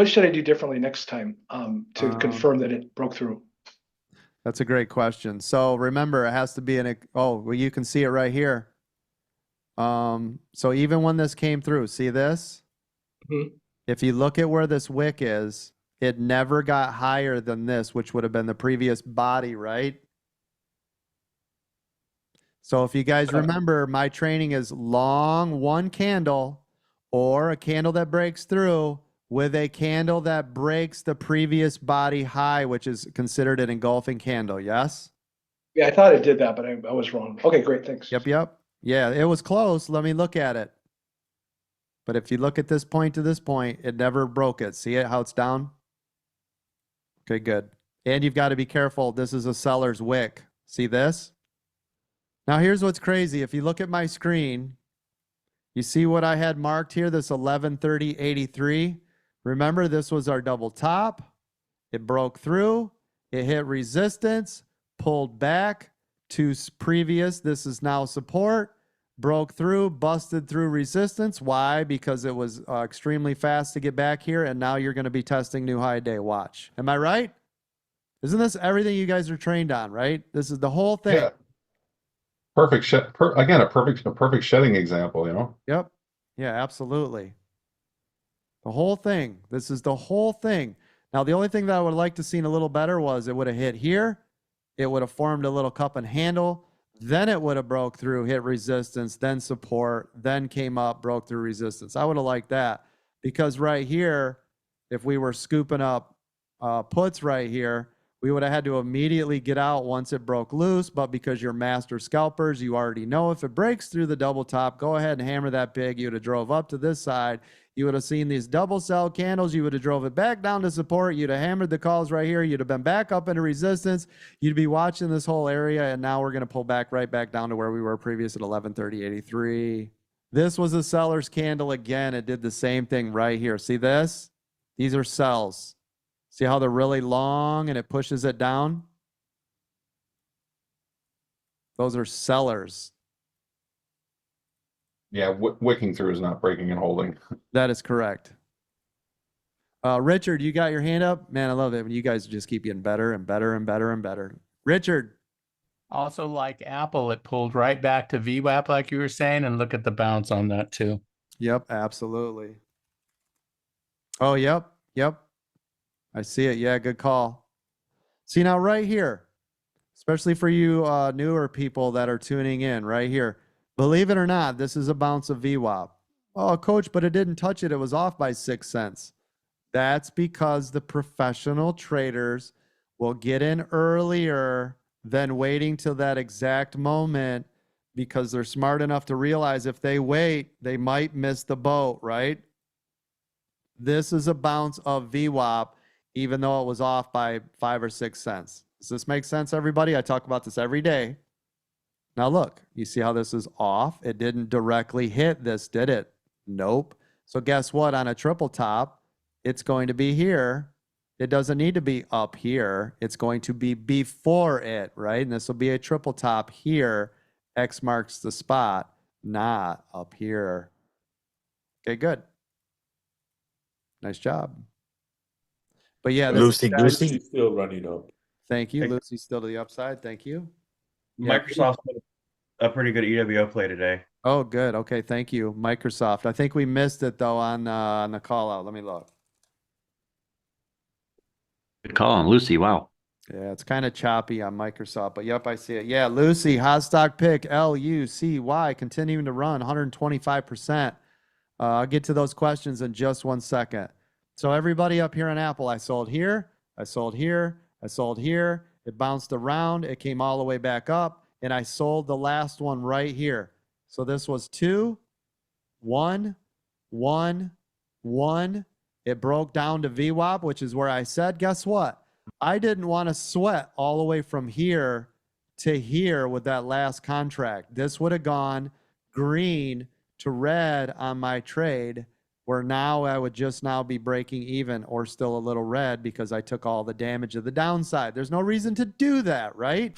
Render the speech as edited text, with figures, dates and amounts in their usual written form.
what should I do differently next time to confirm that it broke through? That's a great question. So remember, it has to be oh, well, you can see it right here. So even when this came through, see this? Mhm. If you look at where this wick is, it never got higher than this, which would have been the previous body, right? So if you guys remember, my training is long one candle or a candle that breaks through with a candle that breaks the previous body high, which is considered an engulfing candle. Yes? Yeah, I thought it did that, but I was wrong. Okay, great, thanks. Yep, yep. Yeah, it was close. Let me look at it. But if you look at this point to this point, it never broke it. See it, how it's down? Okay, good. And you've got to be careful. This is a seller's wick. See this? Now here's what's crazy. If you look at my screen, you see what I had marked here, this 1130.83. Remember, this was our double top. It broke through. It hit resistance, pulled back to previous. This is now support. Broke through, busted through resistance. Why? Because it was extremely fast to get back here, and now you're going to be testing new high day. Watch. Am I right? Isn't this everything you guys are trained on, right? This is the whole thing. Yeah. Perfect again, a perfect shedding example, you know? Yep. Yeah, absolutely. The whole thing. This is the whole thing. Now, the only thing that I would like to see a little better was it would have hit here. It would have formed a little cup and handle. Then it would have broke through, hit resistance, then support, then came up, broke through resistance. I would have liked that because right here, if we were scooping up puts right here, we would have had to immediately get out once it broke loose. But because you're master scalpers, you already know if it breaks through the double top, go ahead and hammer that pig. You would have drove up to this side. You would have seen these double sell candles. You would have drove it back down to support. You'd have hammered the calls right here. You'd have been back up into resistance. You'd be watching this whole area. And now we're going to pull back right back down to where we were previous at 1130.83. This was a seller's candle again. It did the same thing right here. See this? These are sells. See how they're really long and it pushes it down? Those are sellers. Yeah, wicking through is not breaking and holding. That is correct. Richard, you got your hand up? Man, I love it when you guys just keep getting better and better and better and better. Richard. Also, like Apple, it pulled right back to V-WAP, like you were saying, and look at the bounce on that too. Yep, absolutely. Oh, yep, yep. I see it. Yeah, good call. See now right here, especially for you newer people that are tuning in right here. Believe it or not, this is a bounce of VWAP. Oh, coach, but it didn't touch it. It was off by 6 cents. That's because the professional traders will get in earlier than waiting till that exact moment because they're smart enough to realize if they wait, they might miss the boat, right? This is a bounce of VWAP, even though it was off by 5 or 6 cents. Does this make sense, everybody? I talk about this every day. Now look, you see how this is off? It didn't directly hit this, did it? Nope. So guess what? On a triple top, it's going to be here. It doesn't need to be up here. It's going to be before it, right? And this will be a triple top here. X marks the spot, not up here. Okay, good. Nice job. But yeah, Lucy's still running up. Thank you. Lucy's still to the upside. Thank you. Microsoft a pretty good EWO play today. Oh, good. Okay, thank you, Microsoft. I think we missed it though on the call out. Let me look. Good call on Lucy. Wow. Yeah, it's kind of choppy on Microsoft, but yep, I see it. Yeah, Lucy, hot stock pick, LUCY, continuing to run 125%. I'll get to those questions in just 1 second. So everybody up here on Apple, I sold here, I sold here, I sold here. It bounced around. It came all the way back up, and I sold the last one right here. So this was 2, 1, 1, 1. It broke down to VWAP, which is where I said, guess what? I didn't want to sweat all the way from here to here with that last contract. This would have gone green to red on my trade, where now I would just now be breaking even or still a little red because I took all the damage of the downside. There's no reason to do that, right?